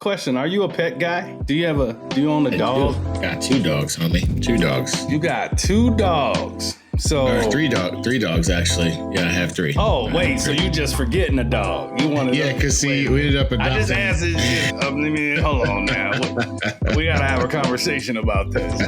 Question: are you a pet guy? Do you own a dog? Got 2 dogs, homie. 2 dogs. You got 2 dogs. So or 3 dogs actually. Yeah, I have 3. Oh wait, so you just forgetting a dog? You wanted? Yeah, because see, we ended up adopting. I just asked it. Hold on now. We gotta have a conversation about this.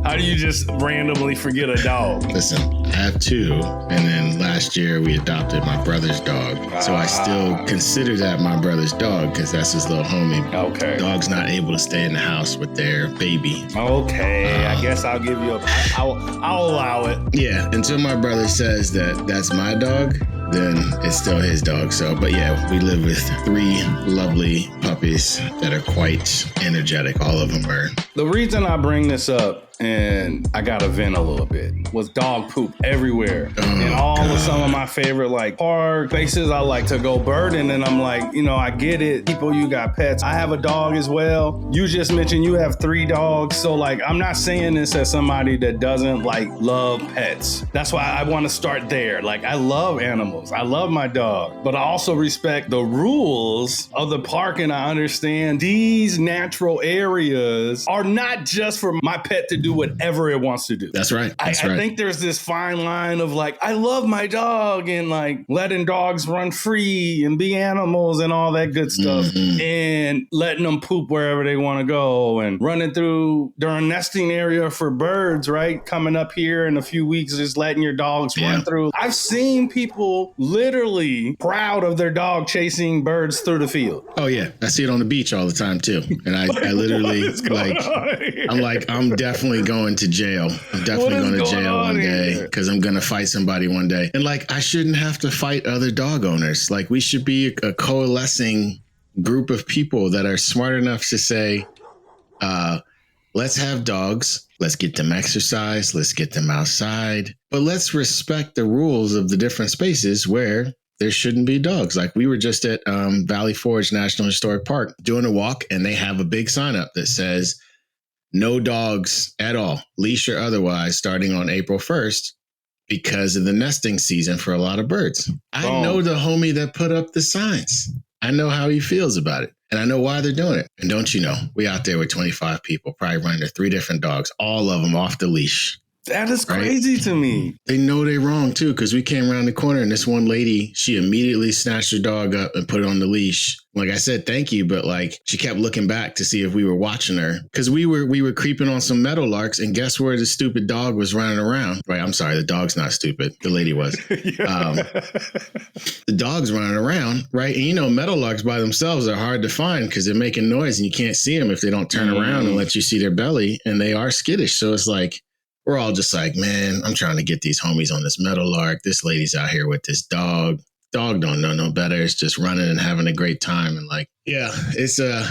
How do you just randomly forget a dog? Listen, I have 2, and then last year we adopted my brother's dog. So I still consider that my brother's dog because that's his little homie. Okay. Dog's not able to stay in the house with their baby. Okay, I guess I'll give you I'll allow it. Yeah, until my brother says that that's my dog, then it's still his dog. So, but yeah, we live with 3 lovely puppies that are quite energetic. All of them are. The reason I bring this up, and I gotta vent a little bit, was dog poop everywhere. And all of some of my favorite like park places I like to go birding, and I'm like, I get it. People, you got pets. I have a dog as well. You just mentioned you have 3 dogs. So like, I'm not saying this as somebody that doesn't like love pets. That's why I want to start there. Like, I love animals. I love my dog, but I also respect the rules of the park, and I understand these natural areas are not just for my pet to do whatever it wants to do. That's right. I think there's this fine line of like, I love my dog and like letting dogs run free and be animals and all that good stuff, and letting them poop wherever they want to go, and running through during nesting area for birds, right? Coming up here in a few weeks, just letting your dogs run through. I've seen people literally proud of their dog chasing birds through the field. Oh yeah. I see it on the beach all the time too. And I literally I'm definitely going to jail. I'm definitely going to jail one day because I'm going to fight somebody one day. And like, I shouldn't have to fight other dog owners. Like, we should be a coalescing group of people that are smart enough to say, let's have dogs. Let's get them exercise. Let's get them outside. But let's respect the rules of the different spaces where there shouldn't be dogs. Like, we were just at Valley Forge National Historic Park doing a walk, and they have a big sign up that says, no dogs at all, leash or otherwise, starting on April 1st because of the nesting season for a lot of birds. I know the homie that put up the signs. I know how he feels about it, and I know why they're doing it. And don't you know, we out there with 25 people, probably running their 3 different dogs, all of them off the leash. That is crazy to me. They know they're wrong too, because we came around the corner and this one lady, she immediately snatched her dog up and put it on the leash. Like, I said, thank you, but like, she kept looking back to see if we were watching her, because we were creeping on some meadowlarks, and guess where the stupid dog was running around? Right, I'm sorry, the dog's not stupid. The lady was. The dog's running around, right? And meadowlarks by themselves are hard to find because they're making noise and you can't see them if they don't turn around and let you see their belly, and they are skittish. So it's like, we're all just like, man, I'm trying to get these homies on this meadowlark. This lady's out here with this dog. Dog don't know no better. It's just running and having a great time. And like, yeah, it's a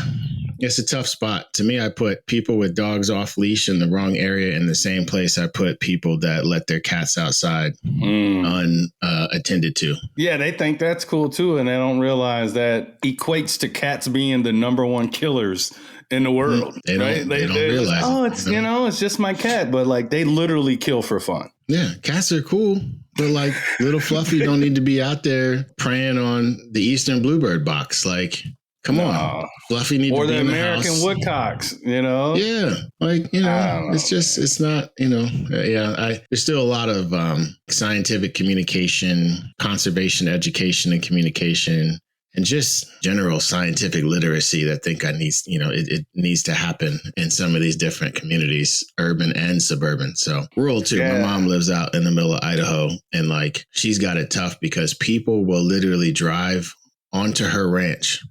tough spot. To me, I put people with dogs off leash in the wrong area in the same place I put people that let their cats outside unattended to. Yeah, they think that's cool too. And they don't realize that equates to cats being the number 1 killers in the world. They don't realize. Oh, it's it's just my cat, but like, they literally kill for fun. Yeah, cats are cool, but like, little Fluffy don't need to be out there preying on the Eastern Bluebird box. Like, come on, Fluffy needs to be in the American house. Woodcocks, Yeah, like, it's just, it's not, there's still a lot of scientific communication, conservation education and communication, and just general scientific literacy that I think it needs to happen in some of these different communities, urban and suburban. So rural too. Yeah. My mom lives out in the middle of Idaho, and like, she's got it tough because people will literally drive onto her ranch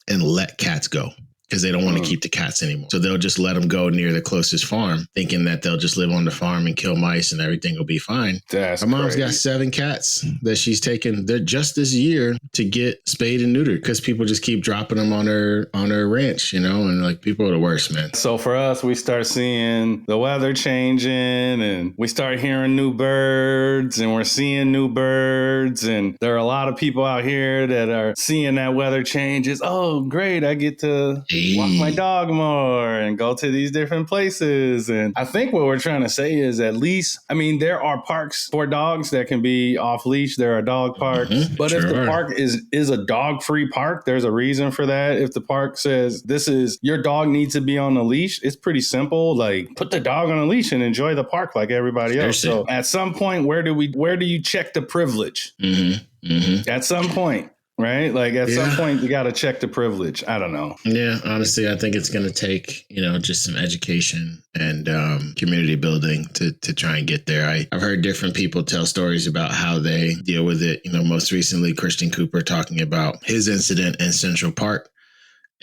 and let cats go because they don't want to keep the cats anymore. So they'll just let them go near the closest farm, thinking that they'll just live on the farm and kill mice and everything will be fine. That's Her mom's crazy. got 7 cats that she's taken just this year to get spayed and neutered because people just keep dropping them on her ranch, and like, people are the worst, man. So for us, we start seeing the weather changing, and we start hearing new birds, and we're seeing new birds, and there are a lot of people out here that are seeing that weather changes. Oh, great. I get to walk my dog more and go to these different places. And I think what we're trying to say is at least, I mean, there are parks for dogs that can be off leash. There are dog parks. But if the park is a dog free park, there's a reason for that. If the park says your dog needs to be on a leash, it's pretty simple. Like, put the dog on a leash and enjoy the park like everybody else. So at some point, where do you check the privilege? At some point. Right? Like at some point, you got to check the privilege. I don't know. Yeah, honestly, I think it's going to take, just some education and community building to try and get there. I've heard different people tell stories about how they deal with it. Most recently, Christian Cooper talking about his incident in Central Park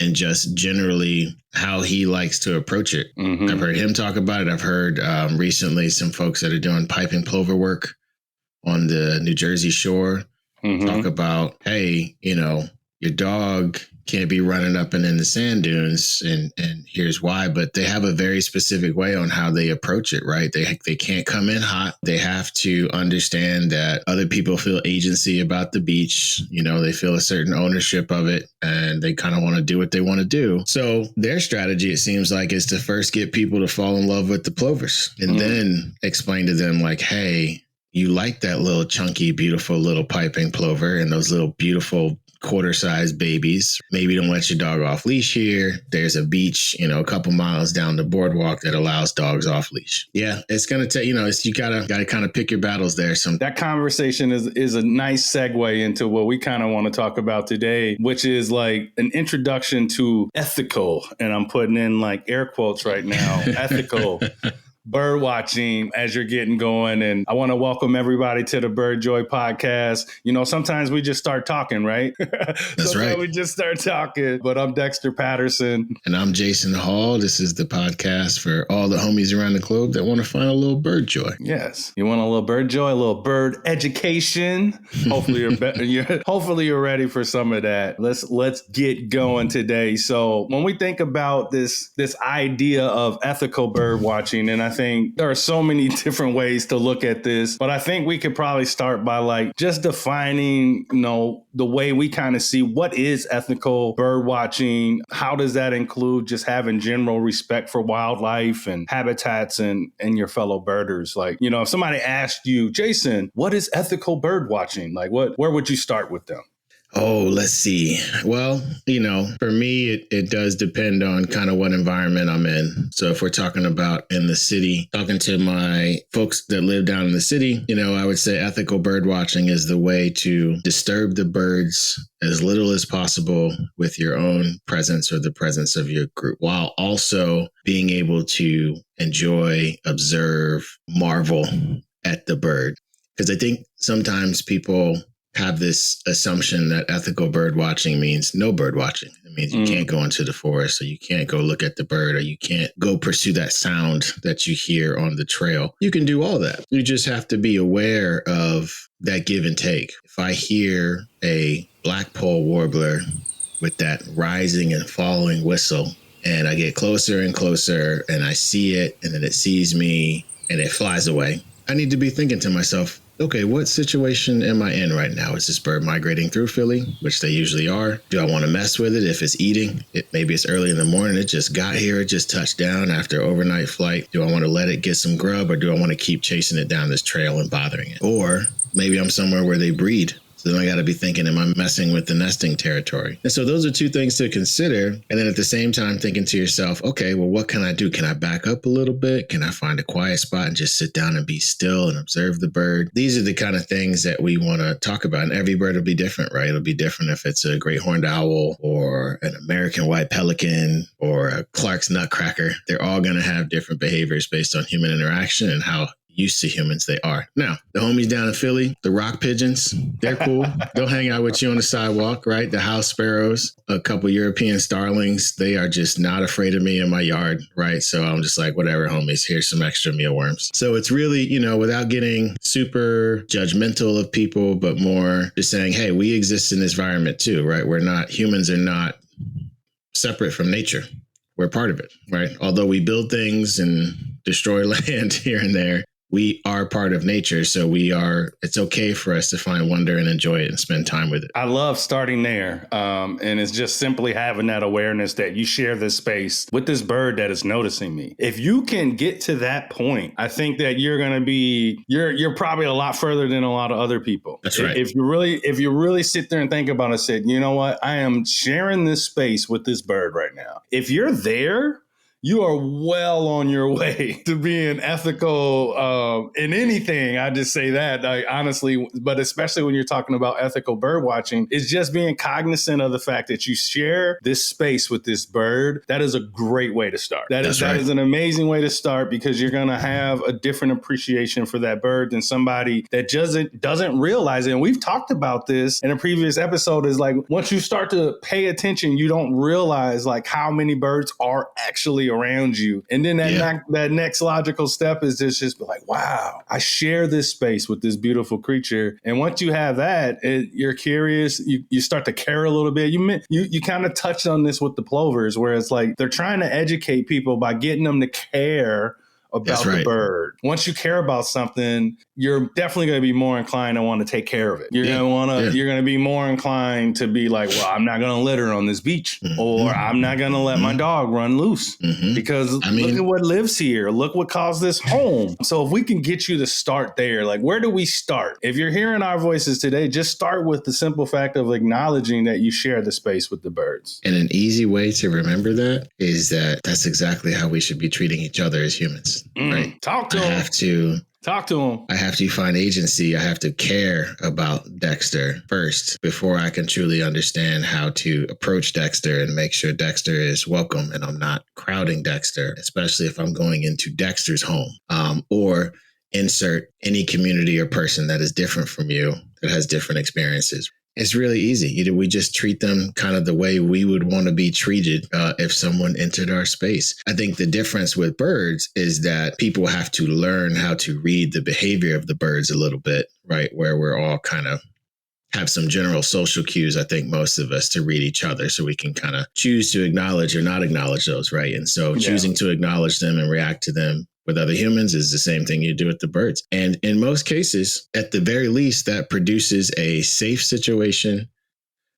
and just generally how he likes to approach it. I've heard him talk about it. I've heard recently some folks that are doing piping plover work on the New Jersey shore talk about, hey, your dog can't be running up and in the sand dunes, and here's why. But they have a very specific way on how they approach it, right? They can't come in hot. They have to understand that other people feel agency about the beach. They feel a certain ownership of it, and they kind of want to do what they want to do. So their strategy, it seems like, is to first get people to fall in love with the plovers and then explain to them like, hey, you like that little chunky, beautiful little piping plover and those little beautiful quarter-sized babies. Maybe don't let your dog off leash here. There's a beach, a couple miles down the boardwalk that allows dogs off leash. Yeah, it's going to take, you gotta kind of pick your battles there. That conversation is a nice segue into what we kind of want to talk about today, which is like an introduction to ethical, and I'm putting in like air quotes right now, ethical bird watching as you're getting going. And I want to welcome everybody to the Bird Joy podcast. Sometimes we just start talking, right? That's right. We just start talking. But I'm Dexter Patterson. And I'm Jason Hall. This is the podcast for all the homies around the globe that want to find a little bird joy. Yes. You want a little bird joy, a little bird education. Hopefully you're ready for some of that. Let's get going today. So when we think about this idea of ethical bird watching, and I think there are so many different ways to look at this, but I think we could probably start by like just defining, the way we kind of see what is ethical bird watching. How does that include just having general respect for wildlife and habitats and your fellow birders? Like, if somebody asked you, Jason, what is ethical bird watching? Like where would you start with them? Oh, let's see. Well, for me, it does depend on kind of what environment I'm in. So if we're talking about in the city, talking to my folks that live down in the city, I would say ethical bird watching is the way to disturb the birds as little as possible with your own presence or the presence of your group, while also being able to enjoy, observe, marvel at the bird. Because I think sometimes people have this assumption that ethical bird watching means no bird watching. It means you can't go into the forest, or you can't go look at the bird, or you can't go pursue that sound that you hear on the trail. You can do all that. You just have to be aware of that give and take. If I hear a blackpoll warbler with that rising and falling whistle, and I get closer and closer, and I see it, and then it sees me, and it flies away, I need to be thinking to myself, okay, what situation am I in right now? Is this bird migrating through Philly, which they usually are? Do I want to mess with it if it's eating? Maybe it's early in the morning. It just got here. It just touched down after overnight flight. Do I want to let it get some grub, or do I want to keep chasing it down this trail and bothering it? Or maybe I'm somewhere where they breed. So then I got to be thinking, am I messing with the nesting territory? And so those are two things to consider. And then at the same time, thinking to yourself, okay, well, what can I do? Can I back up a little bit? Can I find a quiet spot and just sit down and be still and observe the bird? These are the kind of things that we want to talk about. And every bird will be different, right? It'll be different if it's a great horned owl or an American white pelican or a Clark's nutcracker. They're all going to have different behaviors based on human interaction and how used to humans they are. Now, the homies down in Philly, the rock pigeons, they're cool. They'll hang out with you on the sidewalk, right? The house sparrows, a couple European starlings, they are just not afraid of me in my yard, right? So I'm just like, whatever, homies, here's some extra mealworms. So it's really, without getting super judgmental of people, but more just saying, hey, we exist in this environment too, right? Humans are not separate from nature. We're part of it, right? Although we build things and destroy land here and there, we are part of nature. So it's okay for us to find wonder and enjoy it and spend time with it. I love starting there. And it's just simply having that awareness that you share this space with this bird that is noticing me. If you can get to that point, I think that you're going to be, you're probably a lot further than a lot of other people. That's right. If you really sit there and think about it, said, you know what, I am sharing this space with this bird right now. If you're there, you are well on your way to being ethical in anything. I just say that, honestly, but especially when you're talking about ethical bird watching, it's just being cognizant of the fact that you share this space with this bird. That is a great way to start. That is an amazing way to start, because you're going to have a different appreciation for that bird than somebody that doesn't realize it. And we've talked about this in a previous episode, is like, once you start to pay attention, you don't realize like how many birds are actually around you. And then that next logical step is just be like, wow, I share this space with this beautiful creature. And once you have that, you're curious, you start to care a little bit. You kind of touched on this with the plovers, where it's like they're trying to educate people by getting them to care about the bird. Once you care about something, you're definitely going to be more inclined to want to take care of it. You're going to be more inclined to be like, well, I'm not going to litter on this beach, or I'm not going to let my dog run loose because look at what lives here. Look what calls this home. So if we can get you to start there, like, where do we start? If you're hearing our voices today, just start with the simple fact of acknowledging that you share the space with the birds. And an easy way to remember that is that that's exactly how we should be treating each other as humans. Right. Talk to him. I have to find agency. I have to care about Dexter first before I can truly understand how to approach Dexter and make sure Dexter is welcome and I'm not crowding Dexter, especially if I'm going into Dexter's home, or insert any community or person that is different from you, that has different experiences. It's really easy. We just treat them kind of the way we would want to be treated if someone entered our space. I think the difference with birds is that people have to learn how to read the behavior of the birds a little bit, right? Where we're all kind of have some general social cues, I think most of us, to read each other, so we can kind of choose to acknowledge or not acknowledge those, right? And so choosing to acknowledge them and react to them with other humans is the same thing you do with the birds. And in most cases, at the very least, that produces a safe situation,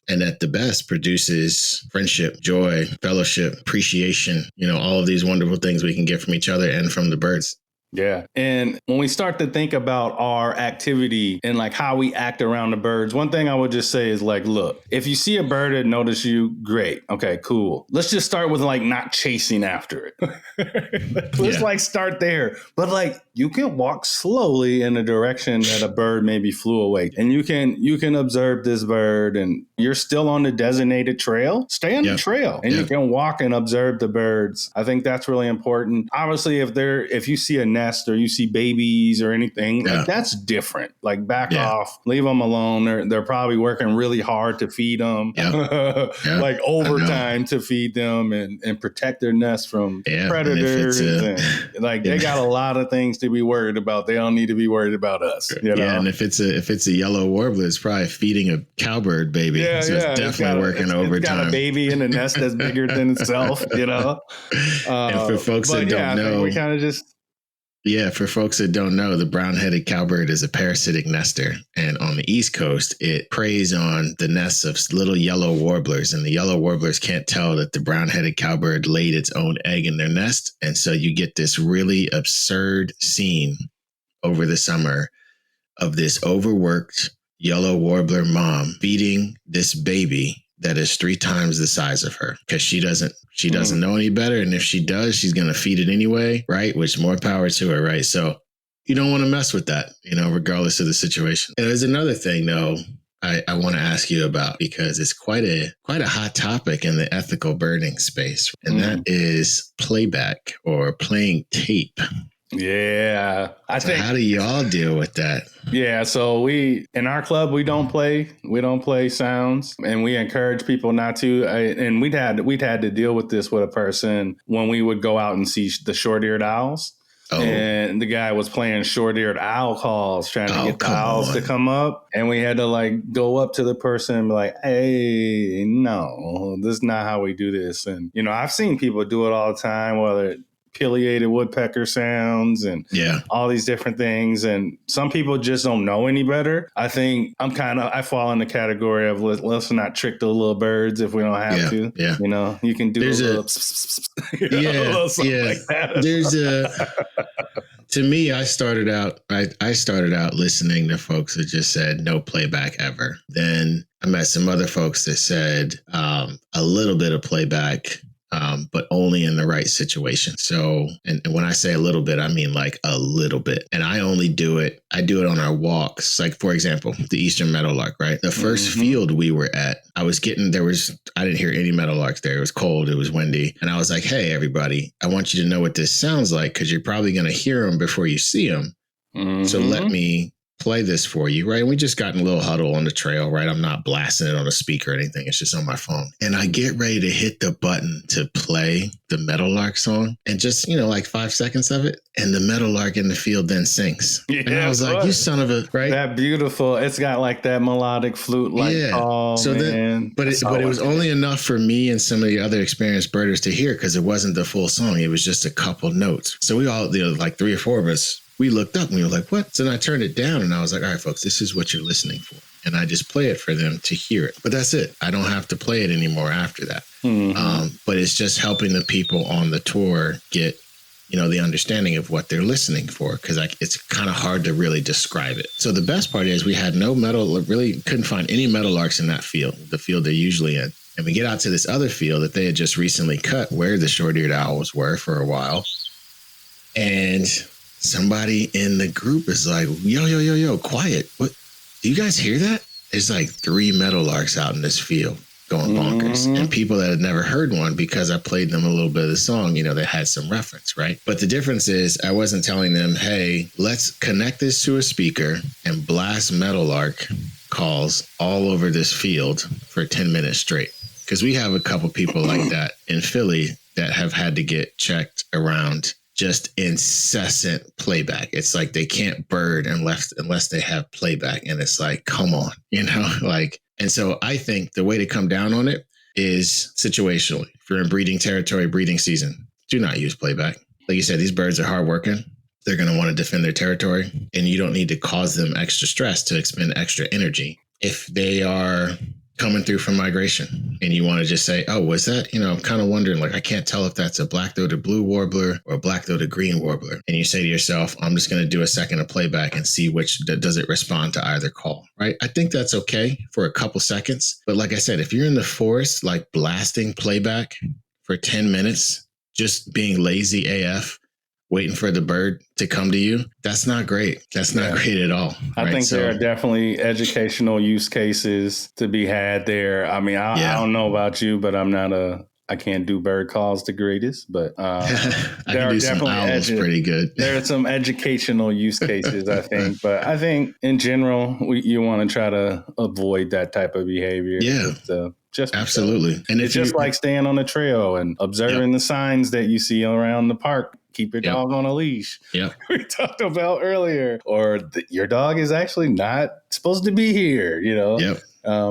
and at the best produces friendship, joy, fellowship, appreciation, all of these wonderful things we can get from each other and from the birds. Yeah. And when we start to think about our activity and like how we act around the birds, one thing I would just say is like, look, if you see a bird that notices you, great. Okay, cool. Let's just start with like not chasing after it. Let's like start there. But like you can walk slowly in the direction that a bird maybe flew away. And you can observe this bird, and you're still on the designated trail. Stay on the trail and you can walk and observe the birds. I think that's really important. Obviously, if you see a nest or you see babies or anything, like that's different. Like back off, leave them alone. They're probably working really hard to feed them, like overtime to feed them and protect their nest from predators. And like they got a lot of things to be worried about. They don't need to be worried about us. Yeah, and if it's a yellow warbler, it's probably feeding a cowbird baby. So it's definitely working overtime. It's got a baby in a nest that's bigger than itself. And for folks that don't know, we kind of just. Yeah, for folks that don't know, the brown-headed cowbird is a parasitic nester. And on the East Coast, it preys on the nests of little yellow warblers. And the yellow warblers can't tell that the brown-headed cowbird laid its own egg in their nest. And so you get this really absurd scene over the summer of this overworked yellow warbler mom feeding this baby that is 3 times the size of her, because she doesn't know any better. And if she does, she's going to feed it anyway, right? Which more power to her, right? So you don't want to mess with that, regardless of the situation. And there's another thing, though, I want to ask you about, because it's quite a hot topic in the ethical birding space. And that is playback or playing tape. Yeah. How do y'all deal with that? Yeah. So in our club, we don't play sounds, and we encourage people not to. And we'd had to deal with this with a person when we would go out and see the short-eared owls. Oh. And the guy was playing short-eared owl calls, trying to get the owls to come up. And we had to like go up to the person and be like, hey, no, this is not how we do this. And, I've seen people do it all the time, whether pileated woodpecker sounds and all these different things. And some people just don't know any better. I think I fall in the category of let's not trick the little birds if we don't have to. Yeah. You know, you can do a little like that. To me, I started out listening to folks that just said no playback ever. Then I met some other folks that said a little bit of playback, but only in the right situation. So, and when I say a little bit, I mean like a little bit. And I do it on our walks. Like, for example, the Eastern Meadowlark, right? The first field we were at, I didn't hear any meadowlarks there. It was cold. It was windy. And I was like, hey, everybody, I want you to know what this sounds like because you're probably going to hear them before you see them. So let me play this for you, right? And we just got in a little huddle on the trail, right? I'm not blasting it on a speaker or anything. It's just on my phone. And I get ready to hit the button to play the Meadowlark song and just, like 5 seconds of it. And the Meadowlark in the field then sings. Yeah, and I was like, you son of a, right? That beautiful. It's got like that melodic flute call. So then, but it was only enough for me and some of the other experienced birders to hear because it wasn't the full song. It was just a couple notes. So we all, like 3 or 4 of us, we looked up and we were like, what? So then I turned it down and I was like, all right, folks, this is what you're listening for. And I just play it for them to hear it. But that's it. I don't have to play it anymore after that. But it's just helping the people on the tour get, the understanding of what they're listening for. Because it's kind of hard to really describe it. So the best part is we had really couldn't find any meadowlarks in that field, the field they're usually in. And we get out to this other field that they had just recently cut where the short-eared owls were for a while. And somebody in the group is like, yo, quiet. What? Do you guys hear that? There's like 3 meadowlarks out in this field going bonkers. And people that had never heard one, because I played them a little bit of the song, they had some reference, right? But the difference is I wasn't telling them, hey, let's connect this to a speaker and blast meadowlark calls all over this field for 10 minutes straight. Because we have a couple people like that in Philly that have had to get checked around just incessant playback. It's like they can't bird unless they have playback. And it's like, come on, and so I think the way to come down on it is situationally. If you're in breeding territory, breeding season, do not use playback. Like you said, these birds are hardworking. They're going to want to defend their territory, and you don't need to cause them extra stress to expend extra energy. If they are coming through from migration and you want to just say, oh, was that, I'm kind of wondering, I can't tell if that's a black-throated blue warbler or a black-throated green warbler. And you say to yourself, I'm just going to do a second of playback and see does it respond to either call, right? I think that's okay for a couple seconds. But like I said, if you're in the forest, blasting playback for 10 minutes, just being lazy AF, waiting for the bird to come to you, that's not great. That's not great at all. I think there are definitely educational use cases to be had there. I mean, I don't know about you, but I can't do bird calls the greatest, but I can do some owls pretty good. There are some educational use cases, I think. But I think in general, you want to try to avoid that type of behavior. Yeah. Just absolutely. And it's just like staying on the trail and observing the signs that you see around the park. Keep your dog on a leash. Yeah, we talked about earlier. Or your dog is actually not supposed to be here.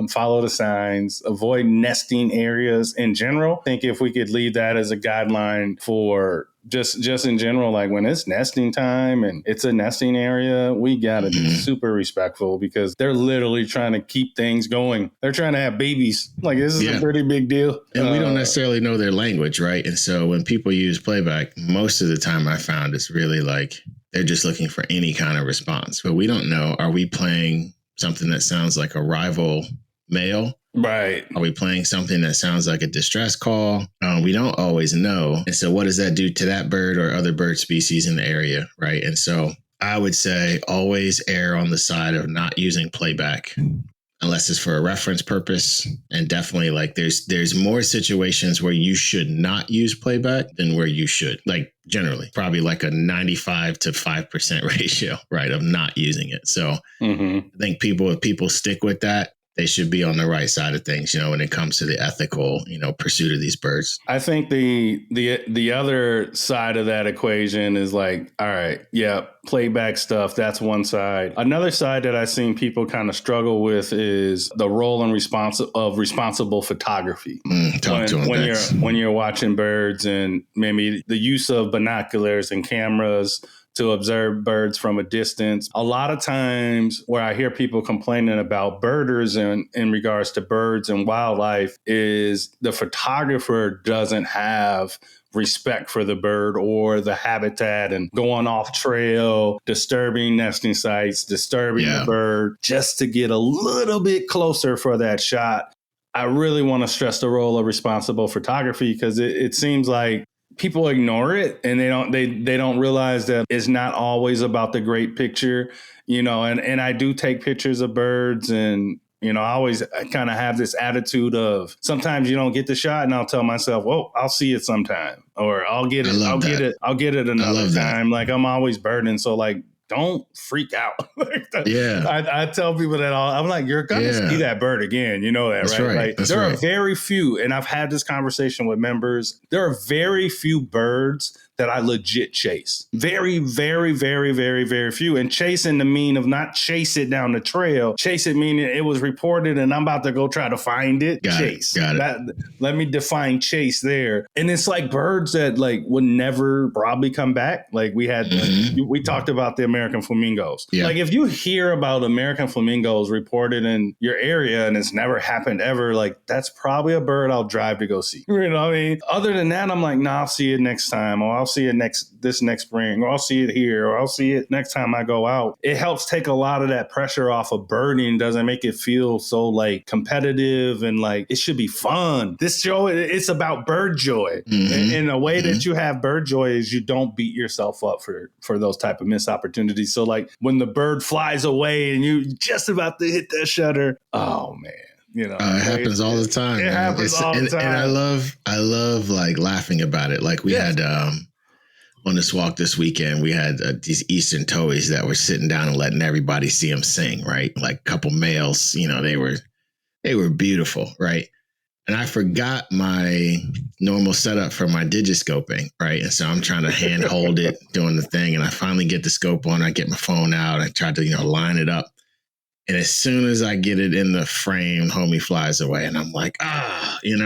Follow the signs. Avoid nesting areas in general. I think if we could leave that as a guideline for just in general, like when it's nesting time and it's a nesting area, we got to be super respectful because they're literally trying to keep things going. They're trying to have babies. Like this is a pretty big deal. And we don't necessarily know their language, right? And so when people use playback, most of the time I found it's really like they're just looking for any kind of response. But we don't know, are we playing something that sounds like a rival male? Right. Are we playing something that sounds like a distress call? We don't always know. And so what does that do to that bird or other bird species in the area? Right. And so I would say always err on the side of not using playback unless it's for a reference purpose. And definitely there's more situations where you should not use playback than where you should. Generally, probably a 95 to 5% ratio, right, of not using it. So I think if people stick with that, they should be on the right side of things, when it comes to the ethical, pursuit of these birds. I think the other side of that equation is like, all right, yeah, playback stuff. That's one side. Another side that I've seen people kind of struggle with is the role and responsible photography. When you're watching birds, and maybe the use of binoculars and cameras to observe birds from a distance. A lot of times where I hear people complaining about birders in regards to birds and wildlife is the photographer doesn't have respect for the bird or the habitat and going off trail, disturbing nesting sites, disturbing the bird just to get a little bit closer for that shot. I really want to stress the role of responsible photography because it seems like people ignore it and they don't realize that it's not always about the great picture, and I do take pictures of birds, and I always kind of have this attitude of sometimes you don't get the shot, and I'll tell myself, well, I'll see it sometime, or I'll get it another time. Like, I'm always birding, so like, don't freak out. I tell people that I'm like, you're going to see that bird again. You know that, That's right? Like, there are very few, and I've had this conversation with members. There are very few birds that I legit chase. Very, very, very, very, very few. And chasing the mean of not chase it down the trail. Chase it meaning it was reported and I'm about to go try to find it. Got it. Let me define chase there. And it's like birds that like would never probably come back. Like we had, we talked about the American flamingos. Yeah. Like if you hear about American flamingos reported in your area and it's never happened ever, like that's probably a bird I'll drive to go see. You know what I mean? Other than that, I'm like, nah, I'll see it next time, or I'll see it this next spring, or I'll see it here, or I'll see it next time I go out. It helps take a lot of that pressure off of birding, doesn't make it feel so like competitive and like it should be fun. This show, it's about bird joy. And the way that you have bird joy is you don't beat yourself up for those type of missed opportunities. So like when the bird flies away and you just about to hit that shutter, oh man. It happens all the time. It happens all the time. And I love like laughing about it. Like we had on this walk this weekend, we had these Eastern Towies that were sitting down and letting everybody see them sing, right? Like a couple males, they were beautiful, right? And I forgot my normal setup for my digiscoping, right? And so I'm trying to hand hold it, doing the thing, and I finally get the scope on. I get my phone out. I try to, line it up. And as soon as I get it in the frame, homie flies away. And I'm like, and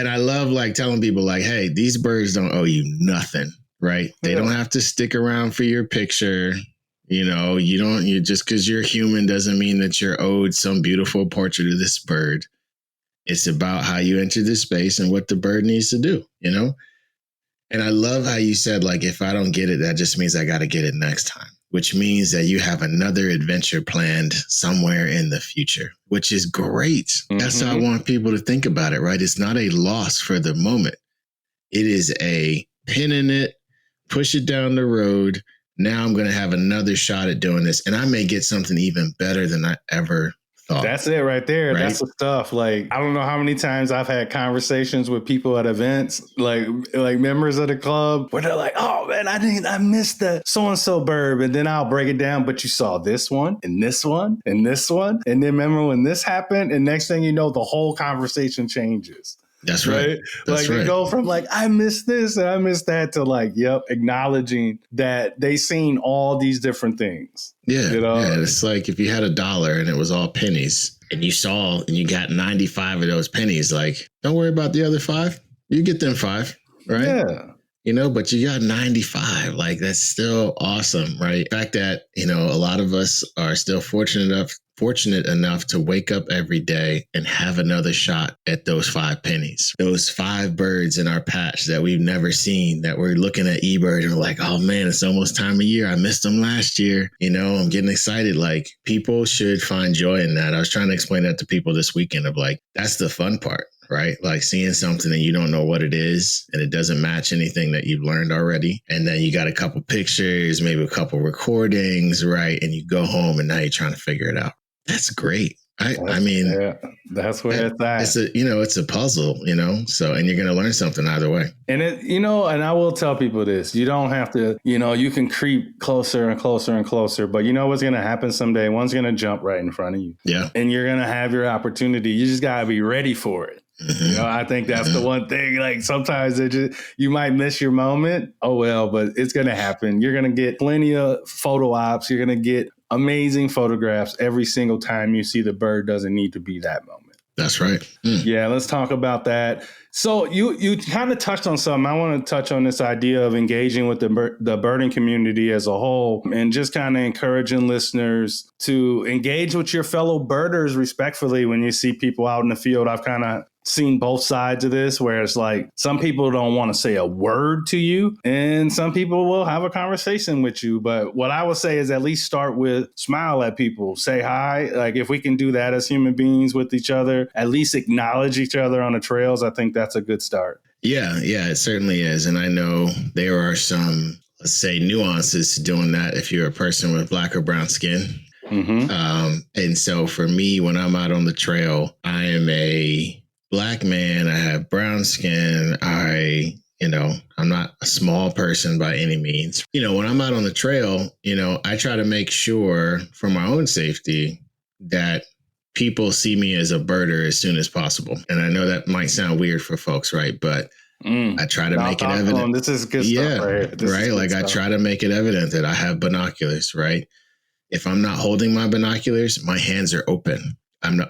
I love like telling people like, hey, these birds don't owe you nothing, right? They don't have to stick around for your picture. You just because you're human doesn't mean that you're owed some beautiful portrait of this bird. It's about how you enter this space and what the bird needs to do, And I love how you said, like, if I don't get it, that just means I got to get it next time, which means that you have another adventure planned somewhere in the future, which is great. That's how I want people to think about it, right? It's not a loss for the moment. It is a pin in it, push it down the road. Now I'm going to have another shot at doing this, and I may get something even better than I ever thought. That's it right there. Right? That's the stuff. Like, I don't know how many times I've had conversations with people at events, like members of the club, where they're like, oh man, I missed the so-and-so bird. And then I'll break it down. But you saw this one and this one and this one. And then remember when this happened? And next thing you know, the whole conversation changes. That's right. You go from like, I missed this and I missed that to like, acknowledging that they seen all these different things. Yeah. Yeah. It's like if you had $1 and it was all pennies and you got 95 of those pennies, like, don't worry about the other 5. You get them 5, right? Yeah. But you got 95. Like, that's still awesome, right? The fact that, a lot of us are still fortunate enough to wake up every day and have another shot at those 5 pennies, those 5 birds in our patch that we've never seen, that we're looking at eBird and we're like, oh man, it's almost time of year. I missed them last year. I'm getting excited. Like, people should find joy in that. I was trying to explain that to people this weekend of like, that's the fun part, right? Like seeing something and you don't know what it is and it doesn't match anything that you've learned already. And then you got a couple pictures, maybe a couple recordings, right? And you go home and now you're trying to figure it out. That's great. I mean, that's where it's at. It's a puzzle, so, and you're going to learn something either way. And and I will tell people this, you don't have to, you can creep closer and closer and closer, but you know what's going to happen someday? One's going to jump right in front of you. Yeah. And you're going to have your opportunity. You just got to be ready for it. Mm-hmm. I think that's the one thing, like sometimes you might miss your moment. Oh, well, but it's going to happen. You're going to get plenty of photo ops. You're going to get amazing photographs every single time you see the bird. Doesn't need to be that moment. That's right. Yeah, let's talk about that. So you kind of touched on something. I want to touch on this idea of engaging with the birding community as a whole and just kind of encouraging listeners to engage with your fellow birders respectfully when you see people out in the field. I've kind of seen both sides of this, where it's like some people don't want to say a word to you and some people will have a conversation with you. But what I would say is at least start with smile at people, say hi. Like if we can do that as human beings with each other, at least acknowledge each other on the trails, I think that's a good start. Yeah, it certainly is. And I know there are some, let's say, nuances to doing that if you're a person with black or brown skin. Mm-hmm. And so for me, when I'm out on the trail, I am a Black man, I have brown skin. I'm not a small person by any means. When I'm out on the trail, I try to make sure for my own safety that people see me as a birder as soon as possible. And I know that might sound weird for folks, right? But I try to make it evident. This is good stuff, right? Right. Like I try to make it evident that I have binoculars, right? If I'm not holding my binoculars, my hands are open.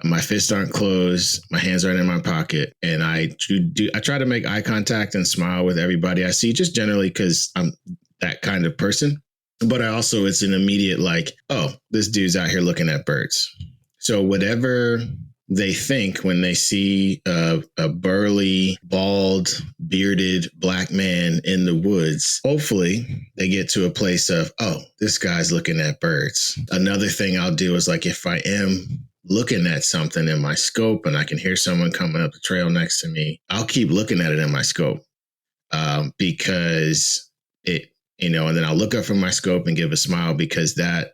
My fists aren't closed. My hands aren't in my pocket. And I try to make eye contact and smile with everybody I see, just generally because I'm that kind of person. But it's an immediate like, oh, this dude's out here looking at birds. So whatever they think when they see a burly, bald, bearded Black man in the woods, hopefully they get to a place of, oh, this guy's looking at birds. Another thing I'll do is like if I am looking at something in my scope and I can hear someone coming up the trail next to me, I'll keep looking at it in my scope because and then I'll look up from my scope and give a smile because that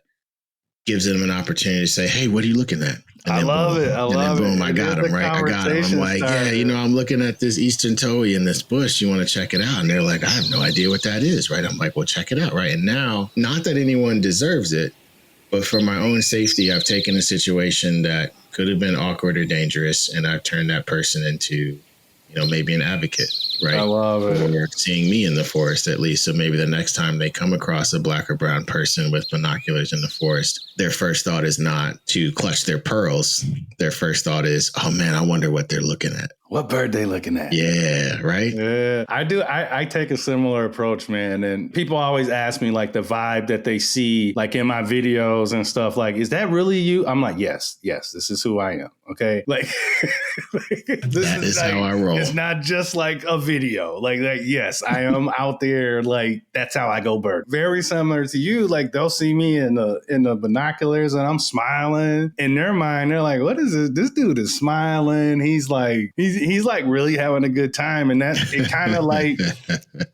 gives them an opportunity to say, hey, what are you looking at? And I love it. Boom, I got him, right? I got him. I'm like, I'm looking at this Eastern Towhee in this bush. You want to check it out? And they're like, I have no idea what that is, right? I'm like, well, check it out, right? And now, not that anyone deserves it, but for my own safety, I've taken a situation that could have been awkward or dangerous, and I've turned that person into, maybe an advocate, right? I love it. Or seeing me in the forest at least. So maybe the next time they come across a Black or brown person with binoculars in the forest, their first thought is not to clutch their pearls. Their first thought is, oh man, I wonder what they're looking at. What bird they looking at? Yeah, right? Yeah, I do. I take a similar approach, man. And people always ask me like the vibe that they see like in my videos and stuff. Like, is that really you? I'm like, yes, this is who I am. Okay. Like, that is like, how I roll. It's not just like a video. Like, yes, I am out there. Like, that's how I go bird. Very similar to you. Like, they'll see me in the binoculars and I'm smiling. In their mind, they're like, what is this? This dude is smiling. He's like really having a good time. And it kind of like,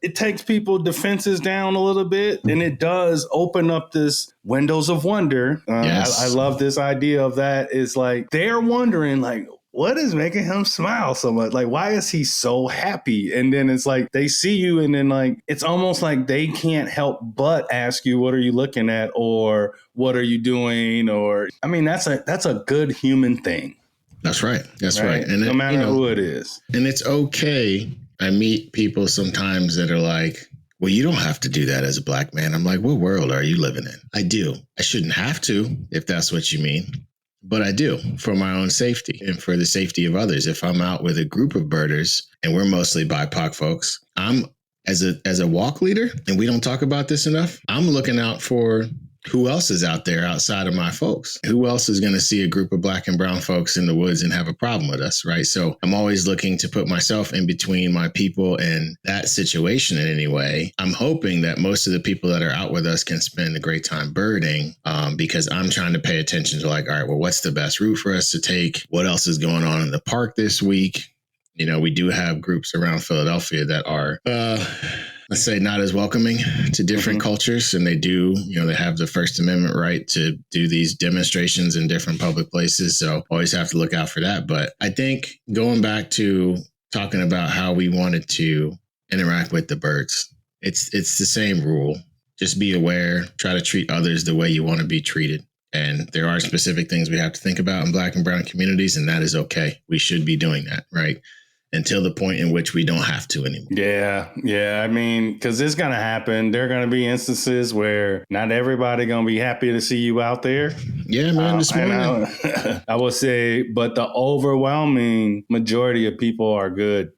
it takes people defenses down a little bit. And it does open up this windows of wonder. Yes. I love this idea of that. It's like, they're wondering like, what is making him smile so much? Like, why is he so happy? And then it's like, they see you and then like, it's almost like they can't help but ask you, what are you looking at? Or what are you doing? Or, I mean, that's a good human thing. That's right. That's right. And no matter who it is. And it's okay. I meet people sometimes that are like, well, you don't have to do that as a Black man. I'm like, what world are you living in? I do. I shouldn't have to, if that's what you mean. But I do, for my own safety and for the safety of others. If I'm out with a group of birders, and we're mostly BIPOC folks, I'm as a walk leader, and we don't talk about this enough, I'm looking out for who else is out there outside of my folks? Who else is going to see a group of Black and brown folks in the woods and have a problem with us, right? So I'm always looking to put myself in between my people and that situation in any way. I'm hoping that most of the people that are out with us can spend a great time birding because I'm trying to pay attention to like, all right, well, what's the best route for us to take? What else is going on in the park this week? We do have groups around Philadelphia that are let's say, not as welcoming to different cultures. And they do, they have the First Amendment right to do these demonstrations in different public places. So always have to look out for that. But I think going back to talking about how we wanted to interact with the birds, it's the same rule. Just be aware, try to treat others the way you want to be treated. And there are specific things we have to think about in Black and brown communities, and that is okay. We should be doing that, right? Until the point in which we don't have to anymore. Yeah. I mean, because it's going to happen. There are going to be instances where not everybody going to be happy to see you out there. Yeah, man, this morning. I would say, but the overwhelming majority of people are good.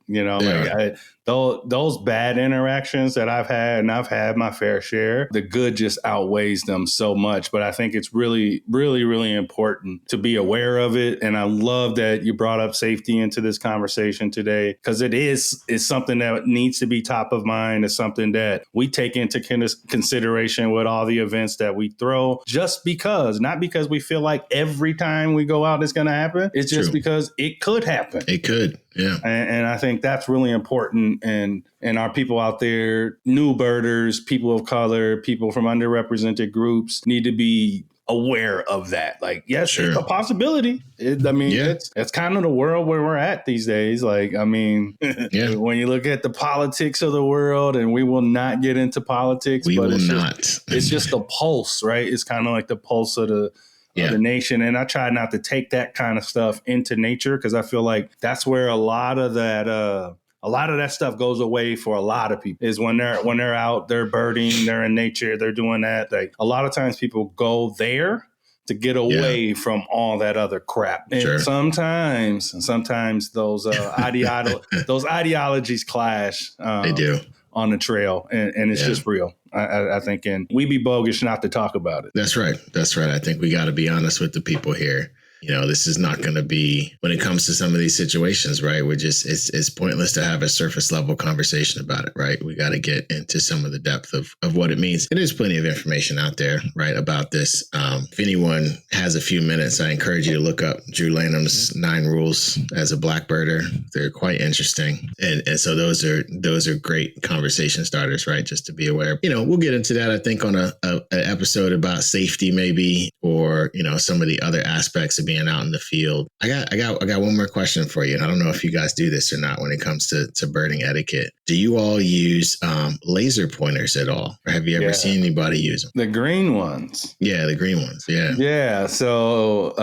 Those bad interactions that I've had, and I've had my fair share, the good just outweighs them so much. But I think it's really, really, really important to be aware of it. And I love that you brought up safety into this conversation today, because it's something that needs to be top of mind. It's something that we take into consideration with all the events that we throw, not because we feel like every time we go out it's going to happen. It's just because it could happen. It could. Yeah. And I think that's really important. And our people out there, new birders, people of color, people from underrepresented groups need to be aware of that. Like, yes, it's a possibility. It's kind of the world where we're at these days. Like, I mean, when you look at the politics of the world, and we will not get into politics. It's just the pulse, right? It's kind of like the pulse of the nation. And I try not to take that kind of stuff into nature, because I feel like that's where a lot of that stuff goes away for a lot of people, is when they're out, they're birding, they're in nature, they're doing that. Like, a lot of times people go there to get away from all that other crap. And sometimes those ideologies clash. They do. On the trail, and it's just real. I think, and we be bogus not to talk about it. That's right. I think we got to be honest with the people here. This is not going to be, when it comes to some of these situations, right? It's pointless to have a surface level conversation about it, right? We got to get into some of the depth of what it means. And there's plenty of information out there, right, about this. If anyone has a few minutes, I encourage you to look up Drew Lanham's 9 Rules as a Black Birder. They're quite interesting. And so those are great conversation starters, right? Just to be aware. We'll get into that, I think, on an episode about safety, maybe, or, some of the other aspects of being out in the field. I got one more question for you. I don't know if you guys do this or not when it comes to birding etiquette. Do you all use laser pointers at all? Or have you ever seen anybody use them? The green ones. Yeah, the green ones. Yeah. Yeah. So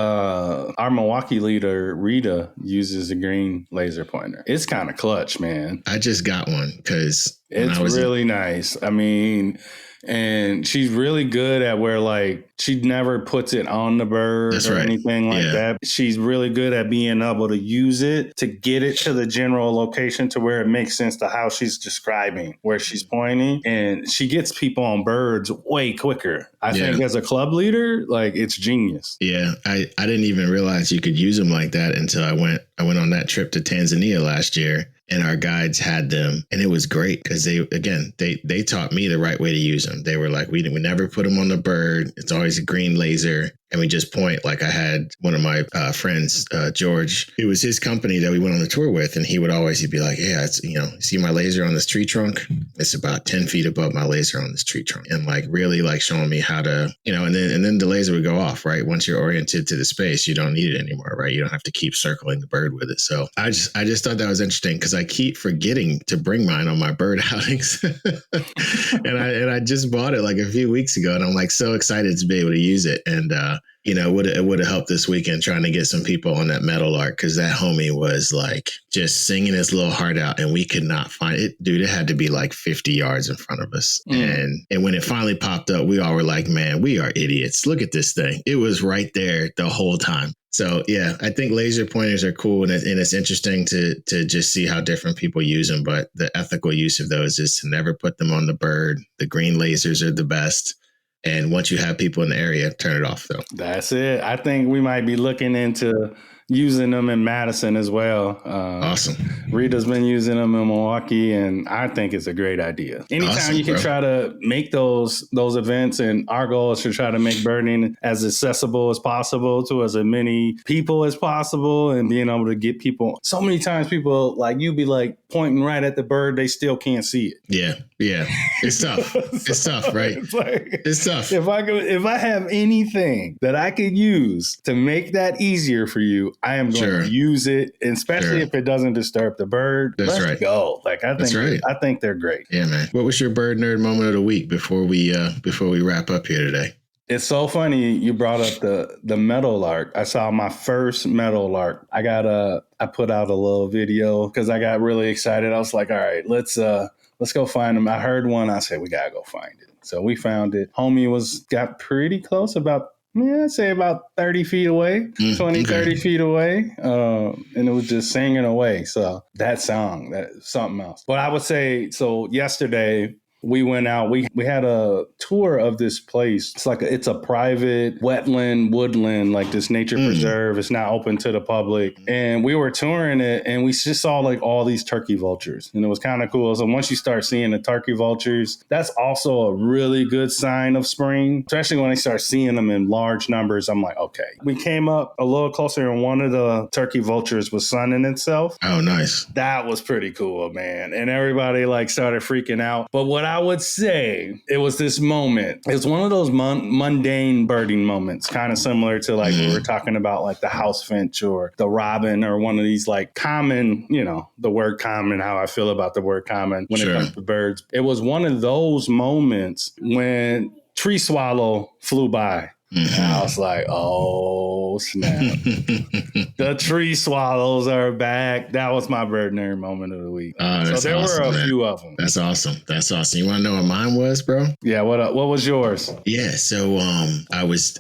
our Milwaukee leader, Rita, uses a green laser pointer. It's kind of clutch, man. I just got one because it's really nice. I mean, and she's really good at where, like, she never puts it on the bird anything like that. She's really good at being able to use it to get it to the general location to where it makes sense to how she's describing where she's pointing. And she gets people on birds way quicker. I think as a club leader, like, it's genius. Yeah. I didn't even realize you could use them like that until I went on that trip to Tanzania last year. And our guides had them, and it was great because they taught me the right way to use them. They were like, we never put them on the bird. It's always a green laser. And we just point. Like, I had one of my friends, George, it was his company that we went on the tour with. And he'd be like, yeah, it's, see my laser on this tree trunk? It's about 10 feet above my laser on this tree trunk. And like, really like showing me how to, and then the laser would go off, right? Once you're oriented to the space, you don't need it anymore, right? You don't have to keep circling the bird with it. So I just thought that was interesting because I keep forgetting to bring mine on my bird outings. and I just bought it like a few weeks ago, and I'm like so excited to be able to use it. And it would have helped this weekend trying to get some people on that Meadowlark, because that homie was like just singing his little heart out, and we could not find it. Dude, it had to be like 50 yards in front of us. And when it finally popped up, we all were like, man, we are idiots. Look at this thing. It was right there the whole time. So, yeah, I think laser pointers are cool, and it's interesting to just see how different people use them. But the ethical use of those is to never put them on the bird. The green lasers are the best. And once you have people in the area, turn it off, though. That's it. I think we might be looking into using them in Madison as well. Awesome. Rita's been using them in Milwaukee, and I think it's a great idea. Anytime Awesome, you can try to make those events, and our goal is to try to make birding as accessible as possible to as many people as possible, and being able to get people. So many times people like you be like pointing right at the bird, they still can't see it. Yeah. It's tough. It's tough, right? It's tough. If I have anything that I could use to make that easier for you, I am going to use it, especially if it doesn't disturb the bird. Let's go. Like I think they're great. Yeah, man. What was your bird nerd moment of the week before we wrap up here today? It's so funny you brought up the meadowlark. I saw my first meadowlark. I put out a little video because I got really excited. I was like, all right, let's go find them. I heard one. I said, we gotta go find it. So we found it. Homie got pretty close, I'd say about 30 feet away, 30 feet away. And it was just singing away. So that song, that's something else. But I would say, so yesterday, we went out. We had a tour of this place. It's a private wetland, woodland, like this nature preserve. It's not open to the public. And we were touring it, and we just saw like all these turkey vultures, and it was kind of cool. So once you start seeing the turkey vultures, that's also a really good sign of spring, especially when I start seeing them in large numbers. I'm like, okay. We came up a little closer, and one of the turkey vultures was sunning itself. Oh, nice. That was pretty cool, man. And everybody like started freaking out. But what I would say, it was this moment. It's one of those mundane birding moments, kind of similar to like we were talking about like the house finch or the robin or one of these like common, the word common, how I feel about the word common when it comes to birds. It was one of those moments when tree swallow flew by. And I was like, oh, snap. The tree swallows are back. That was my bird nerd moment of the week. So there were a few of them. That's awesome. You want to know what mine was, bro? Yeah. What was yours? Yeah. So I was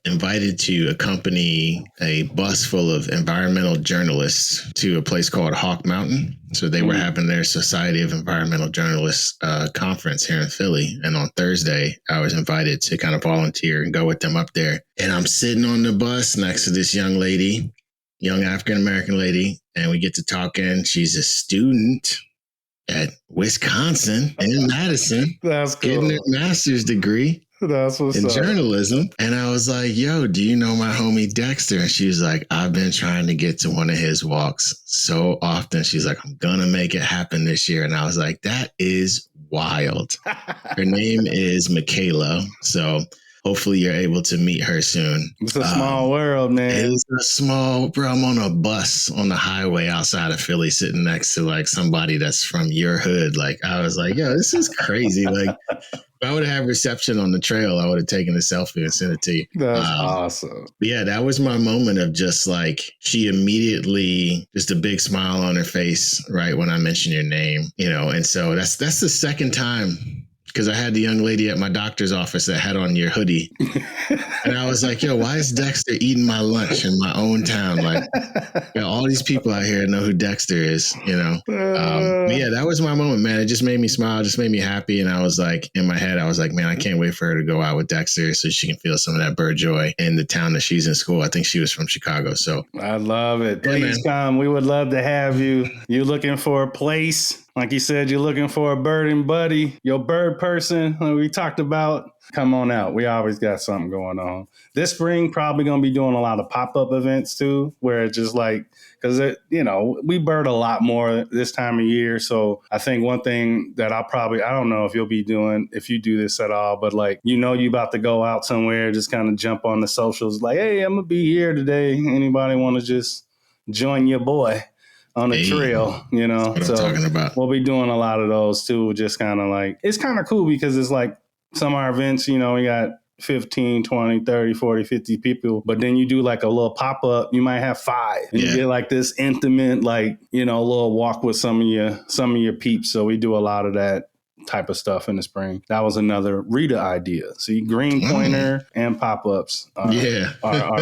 invited to accompany a bus full of environmental journalists to a place called Hawk Mountain. So they were having their Society of Environmental Journalists conference here in Philly. And on Thursday, I was invited to kind of volunteer and go with them up there. And I'm sitting on the bus next to this young African-American lady. And we get to talking. She's a student at Wisconsin in Madison. That's cool. Getting her master's degree. That's what's in up. Journalism. And I was like, yo, do you know my homie Dexter? And she was like, I've been trying to get to one of his walks so often. She's like, I'm going to make it happen this year. And I was like, that is wild. Her name is Michaela. So hopefully you're able to meet her soon. It's a small world, man. It's a small, bro. I'm on a bus on the highway outside of Philly sitting next to like somebody that's from your hood. Like, I was like, yo, this is crazy. Like, if I would have had reception on the trail, I would have taken a selfie and sent it to you. That's awesome. Yeah, that was my moment of just like, she immediately, just a big smile on her face, right, when I mentioned your name, and so that's the second time. Because I had the young lady at my doctor's office that had on your hoodie. And I was like, yo, why is Dexter eating my lunch in my own town? Like, all these people out here know who Dexter is, But yeah, that was my moment, man. It just made me smile, just made me happy. And I was like, in my head, I was like, man, I can't wait for her to go out with Dexter so she can feel some of that bird joy in the town that she's in school. I think she was from Chicago. So I love it. Please come. We would love to have you. You looking for a place? Like you said, you're looking for a birding buddy, your bird person, like we talked about. Come on out. We always got something going on. This spring, probably going to be doing a lot of pop-up events too, where it's just like, because, we bird a lot more this time of year. So I think one thing that I don't know if you'll be doing, if you do this at all, but like, you about to go out somewhere, just kind of jump on the socials like, hey, I'm going to be here today. Anybody want to just join your boy on the trail, That's what I'm talking about. We'll be doing a lot of those too. Just kind of like, it's kind of cool because it's like some of our events, we got 15, 20, 30, 40, 50 people. But then you do like a little pop-up, you might have 5. And you get like this intimate, like, little walk with some of your peeps. So we do a lot of that type of stuff in the spring. That was another Rita idea. See, green pointer and pop-ups are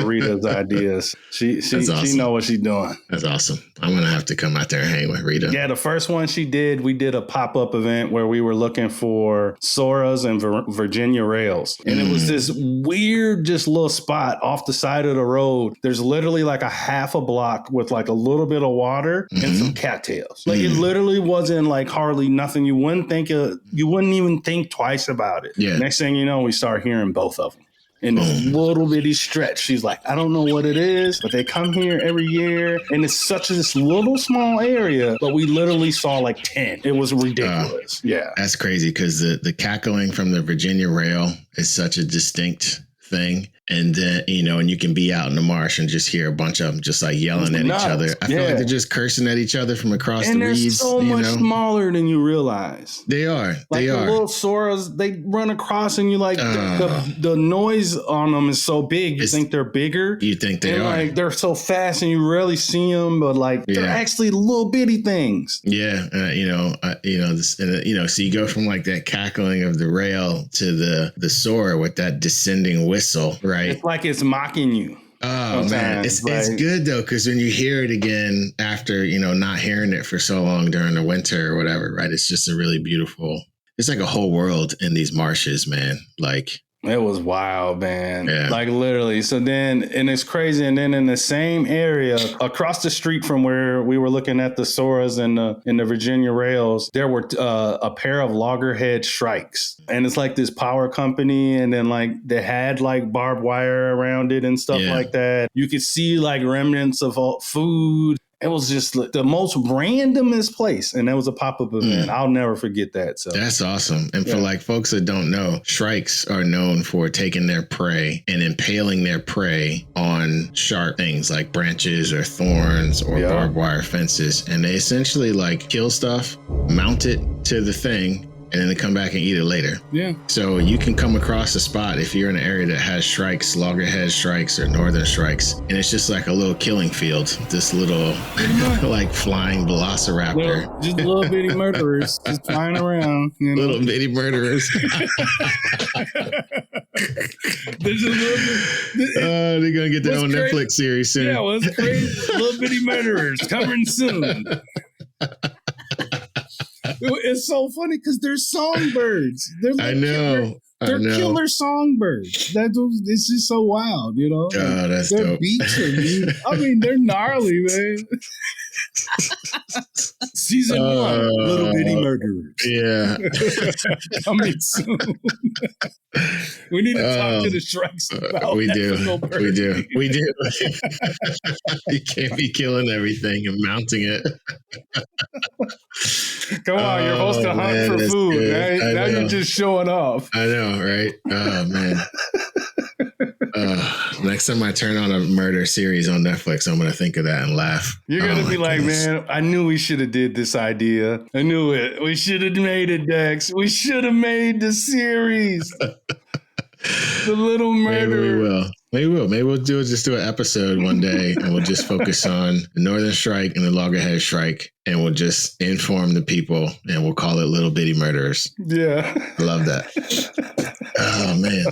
Rita's ideas. She awesome. She know what she's doing. That's awesome. I'm going to have to come out there and hang with Rita. Yeah, the first one we did a pop-up event where we were looking for Soras and Virginia rails. And it was this weird, just little spot off the side of the road. There's literally like a half a block with like a little bit of water and some cattails. Like it literally wasn't like hardly nothing. You wouldn't even think twice about it. Yeah. Next thing you know, we start hearing both of them. In this little bitty stretch. She's like, I don't know what it is, but they come here every year. And it's such this little small area, but we literally saw like 10. It was ridiculous. Yeah. That's crazy because the cackling from the Virginia rail is such a distinct thing. And then, and you can be out in the marsh and just hear a bunch of them just like yelling at each other. I feel like they're just cursing at each other from across the reeds. And they're so much smaller than you realize. They are. Like the little Soras, they run across and you like, the noise on them is so big. You think they're bigger. You think they are. Like they're so fast and you rarely see them, but like they're actually little bitty things. Yeah. So you go from like that cackling of the rail to the Sora with that descending whistle, right? It's like it's mocking you. Oh man, it's good though, because when you hear it again after not hearing it for so long during the winter or whatever, right? It's just a really beautiful. It's like a whole world in these marshes, man. Like it was wild, man. Yeah. Like literally. So then, and it's crazy. And then in the same area across the street from where we were looking at the Soras and the Virginia rails, there were a pair of loggerhead shrikes. And it's like this power company. And then like they had like barbed wire around it and stuff like that. You could see like remnants of food. It was just the most randomest place. And that was a pop-up event. I'll never forget that. So that's awesome. And for like folks that don't know, shrikes are known for taking their prey and impaling their prey on sharp things like branches or thorns or barbed wire fences. And they essentially like kill stuff, mount it to the thing, and then they come back and eat it later. Yeah. So you can come across a spot if you're in an area that has shrikes, loggerhead shrikes or northern shrikes, and it's just like a little killing field. This little like flying velociraptor. Just little bitty murderers just flying around. Little bitty murderers. They're gonna get their own Netflix series soon. Yeah, well, it's crazy. Little bitty murderers coming soon. It's so funny because they're songbirds. They're like They're killer songbirds. It's just so wild, Oh, that's their dope. beaks are they're gnarly, man. Season 1, Little Bitty Murderers. Yeah. Coming soon. We need to talk to the Shreks about We do. You can't be killing everything and mounting it. Come on, you're supposed to hunt for food. Right? Now you're just showing off. I know, right? Oh, man. Next time I turn on a murder series on Netflix, I'm going to think of that and laugh. You're going to be like, man, I knew we should have did this idea. I knew it. We should have made it, Dex. We should have made the series. The Little Murder. Maybe we'll just do an episode one day and we'll just focus on the Northern Shrike and the Loggerhead Shrike and we'll just inform the people and we'll call it Little Bitty Murderers. Yeah. I love that. Oh, man.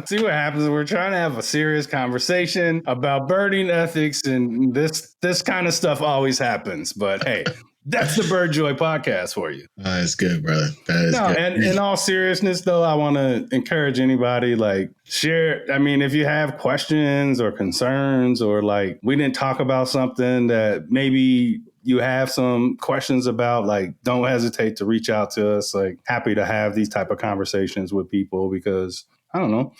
See what happens. We're trying to have a serious conversation about birding ethics and this kind of stuff always happens. But hey, that's the Bird Joy podcast for you. That's good, brother. That is good. And in all seriousness, though, I want to encourage anybody, share. I mean, if you have questions or concerns or we didn't talk about something that maybe you have some questions about, don't hesitate to reach out to us. Happy to have these type of conversations with people because, I don't know,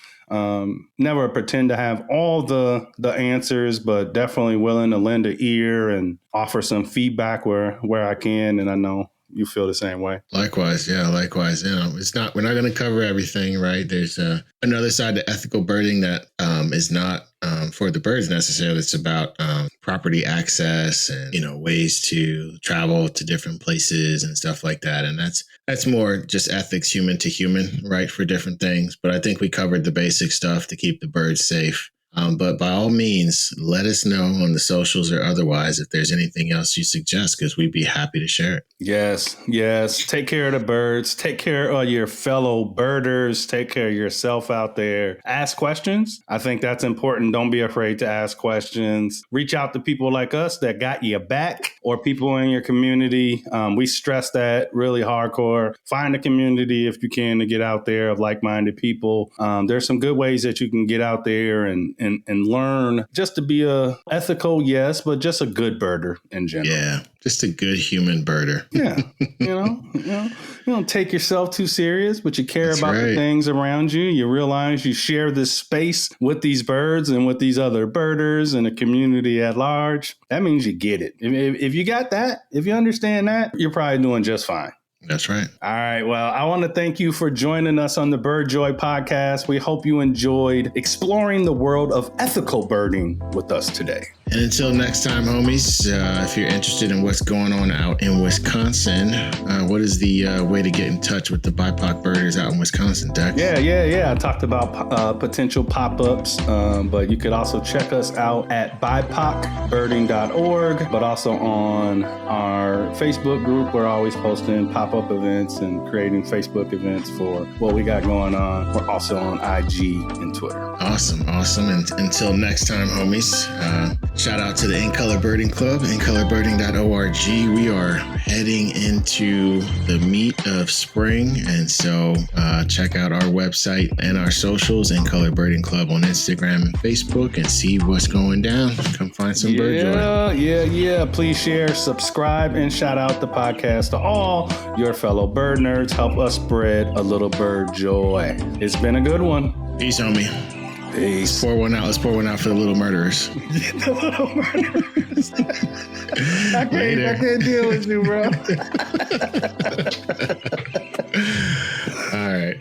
never pretend to have all the answers, but definitely willing to lend an ear and offer some feedback where I can. And I know you feel the same way. Likewise. Yeah, likewise. We're not going to cover everything, right? There's another side to ethical birding that is not for the birds necessarily. It's about property access and, ways to travel to different places and stuff like that. And that's more just ethics, human to human, right, for different things. But I think we covered the basic stuff to keep the birds safe. But by all means, let us know on the socials or otherwise if there's anything else you suggest, because we'd be happy to share it. Yes, yes. Take care of the birds. Take care of your fellow birders. Take care of yourself out there. Ask questions. I think that's important. Don't be afraid to ask questions. Reach out to people like us that got your back, or people in your community. We stress that really hardcore. Find a community if you can to get out there of like-minded people. There's some good ways that you can get out there and learn just to be a ethical, yes, but just a good birder in general. Yeah, just a good human birder. Yeah, you don't take yourself too serious, but you care about the things around you. You realize you share this space with these birds and with these other birders and the community at large. That means you get it. If you got that, if you understand that, you're probably doing just fine. That's right. All right. Well, I want to thank you for joining us on the Bird Joy podcast. We hope you enjoyed exploring the world of ethical birding with us today. And until next time, homies, if you're interested in what's going on out in Wisconsin, what is the way to get in touch with the BIPOC birders out in Wisconsin, Dex? Yeah. I talked about potential pop-ups, but you could also check us out at bipocbirding.org, but also on our Facebook group. We're always posting pop-up events and creating Facebook events for what we got going on. We're also on IG and Twitter. Awesome. And until next time, homies, shout out to the In Color Birding Club, incolorbirding.org. We are heading into the meat of spring, and so check out our website and our socials, In Color Birding Club on Instagram and Facebook, and see what's going down. Come find some bird joy. Yeah. Please share, subscribe, and shout out the podcast to all your fellow bird nerds. Help us spread a little bird joy. It's been a good one. Peace, homie. Peace. Let's pour one out for the little murderers. The little murderers. I can't deal with you, bro. All right.